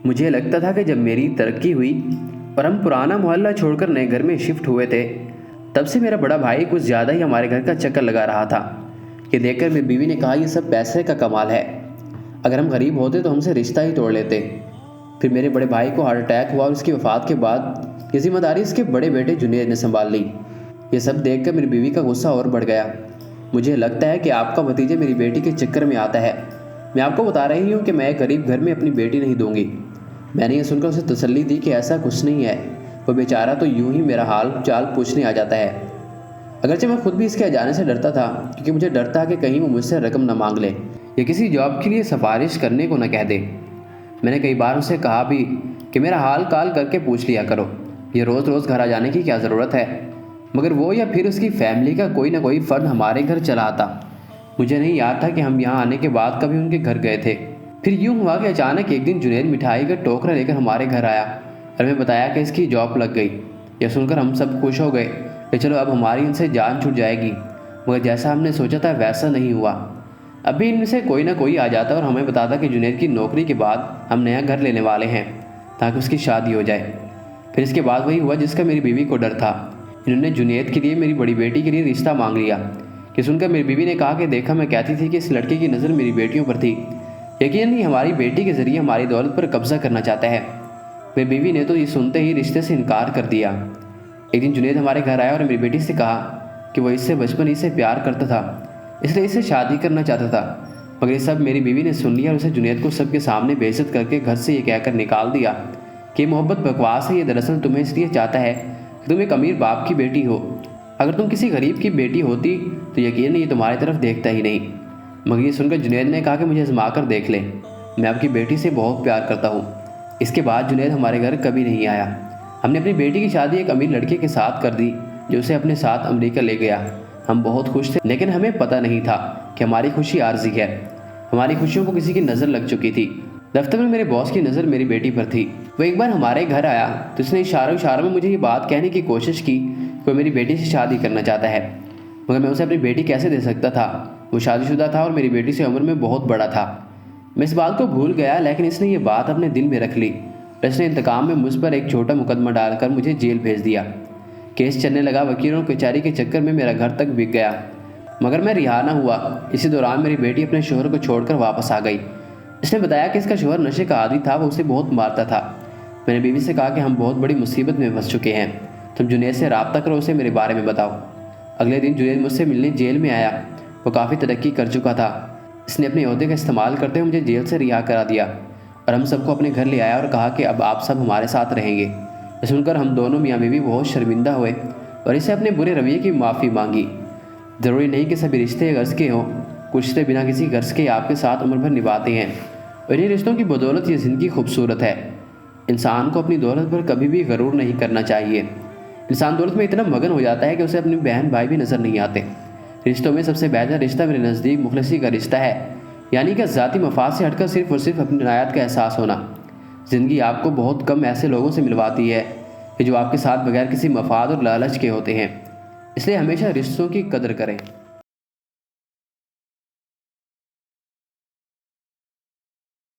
मुझे लगता था कि जब मेरी तरक्की हुई और हम पुराना मोहल्ला छोड़कर नए घर में शिफ्ट हुए थे, तब से मेरा बड़ा भाई कुछ ज़्यादा ही हमारे घर का चक्कर लगा रहा था। ये देखकर मेरी बीवी ने कहा, ये सब पैसे का कमाल है, अगर हम गरीब होते तो हमसे रिश्ता ही तोड़ लेते। फिर मेरे बड़े भाई को हार्ट अटैक हुआ और उसकी वफ़ात के बाद ये जिम्मेदारी इसके बड़े बेटे जुनेद ने संभाल ली। ये सब देखकर मेरी बीवी का गुस्सा और बढ़ गया। मुझे लगता है कि आपका भतीजा मेरी बेटी के चक्कर में आता है। मैं आपको बता रही हूँ कि मैं गरीब घर में अपनी बेटी नहीं दूंगी। मैंने ये सुनकर उसे तसल्ली दी कि ऐसा कुछ नहीं है, वो बेचारा तो यूं ही मेरा हाल चाल पूछने आ जाता है। अगरचे मैं खुद भी इसके आ जाने से डरता था, क्योंकि मुझे डर था कि कहीं वो मुझसे रकम न मांग ले या किसी जॉब के लिए सिफारिश करने को न कह दे। मैंने कई बार उसे कहा भी कि मेरा हाल काल करके पूछ लिया करो, ये रोज़ रोज़ घर आ जाने की क्या ज़रूरत है, मगर वो या फिर उसकी फैमिली का कोई ना कोई फ़र्द हमारे घर चला आता। मुझे नहीं याद था कि हम यहाँ आने के बाद कभी उनके घर गए थे। फिर यूँ हुआ कि अचानक एक दिन जुनेद मिठाई का टोकरा लेकर हमारे घर आया और हमें बताया कि इसकी जॉब लग गई। यह सुनकर हम सब खुश हो गए कि चलो अब हमारी इनसे जान छूट जाएगी, मगर जैसा हमने सोचा था वैसा नहीं हुआ। अभी इनमें से कोई ना कोई आ जाता और हमें बताता कि जुनेद की नौकरी के बाद हम नया घर लेने वाले हैं ताकि उसकी शादी हो जाए। फिर इसके बाद वही हुआ जिसका मेरी बीवी को डर था। इन्होंने जुनेद के लिए मेरी बड़ी बेटी के लिए रिश्ता मांग लिया। कि सुनकर मेरी बीवी ने कहा कि देखा, मैं कहती थी कि इस लड़के की नज़र मेरी बेटियों पर थी, यकीन नहीं हमारी बेटी के ज़रिए हमारी दौलत पर कब्जा करना चाहता है। मेरी बीवी ने तो ये सुनते ही रिश्ते से इनकार कर दिया। एक दिन जुनेद हमारे घर आया और मेरी बेटी से कहा कि वो इससे बचपन ही से प्यार करता था, इसलिए इससे शादी करना चाहता था। मगर ये सब मेरी बीवी ने सुन लिया और उसे जुनेद को सबके सामने बेइज्जत करके घर से ये कहकर निकाल दिया कि मोहब्बत बकवास है, ये दरअसल तुम्हें इसलिए चाहता है कि तुम एक अमीर बाप की बेटी हो। अगर तुम किसी गरीब की बेटी होती तो यकीन नहीं ये तुम्हारी तरफ देखता ही नहीं। मगर ये सुनकर जुनेद ने कहा कि मुझे आजमा कर देख ले, मैं आपकी बेटी से बहुत प्यार करता हूँ। इसके बाद जुनेद हमारे घर कभी नहीं आया। हमने अपनी बेटी की शादी एक अमीर लड़के के साथ कर दी जो उसे अपने साथ अमेरिका ले गया। हम बहुत खुश थे, लेकिन हमें पता नहीं था कि हमारी खुशी आर्जी है। हमारी खुशियों को किसी की नज़र लग चुकी थी। दफ्तर में मेरे बॉस की नज़र मेरी बेटी पर थी। वो एक बार हमारे घर आया तो उसने इशारों में मुझे ये बात कहने की कोशिश की कि वो मेरी बेटी से शादी करना चाहता है, मगर मैं उसे अपनी बेटी कैसे दे सकता था। वो शादीशुदा था और मेरी बेटी से उम्र में बहुत बड़ा था। मैं इस बात को भूल गया, लेकिन इसने ये बात अपने दिल में रख ली। इसने इंतकाम में मुझ पर एक छोटा मुकदमा डालकर मुझे जेल भेज दिया। केस चलने लगा, वकीलों और कचहरी के चक्कर में मेरा घर तक बिक गया, मगर मैं रिहा ना हुआ। इसी दौरान मेरी बेटी अपने शोहर को छोड़कर वापस आ गई। इसने बताया कि इसका शोहर नशे का आदी था, वो उसे बहुत मारता था। मैंने बीवी से कहा कि हम बहुत बड़ी मुसीबत में फंस चुके हैं, तुम जुनेद से रब्ता करो, उसे मेरे बारे में बताओ। अगले दिन जुनेद मुझसे मिलने जेल में आया। वो काफ़ी तरक्की कर चुका था। इसने अपने ओहदे का इस्तेमाल करते हुए मुझे जेल से रिहा करा दिया और हम सबको अपने घर ले आया और कहा कि अब आप सब हमारे साथ रहेंगे। सुनकर हम दोनों मियाँ बीवी बहुत शर्मिंदा हुए और इसे अपने बुरे रवैये की माफ़ी मांगी। ज़रूरी नहीं कि सभी रिश्ते गर्ज के हों, कुछ रिश्ते बिना किसी गर्ज के आपके साथ उम्र भर निभाते हैं और इन रिश्तों की बदौलत ये ज़िंदगी खूबसूरत है। इंसान को अपनी दौलत पर कभी भी गरूर नहीं करना चाहिए। इंसान दौलत में इतना मगन हो जाता है कि उसे अपनी बहन भाई भी नज़र नहीं आते। रिश्तों में सबसे बेहतर रिश्ता मेरे नज़दीक मुखलसी का रिश्ता है, यानी कि ज़ाती मफाद से हटकर सिर्फ और सिर्फ अपनी नायात का एहसास होना। ज़िंदगी आपको बहुत कम ऐसे लोगों से मिलवाती है कि जो आपके साथ बगैर किसी मफाद और लालच के होते हैं, इसलिए हमेशा रिश्तों की कदर करें।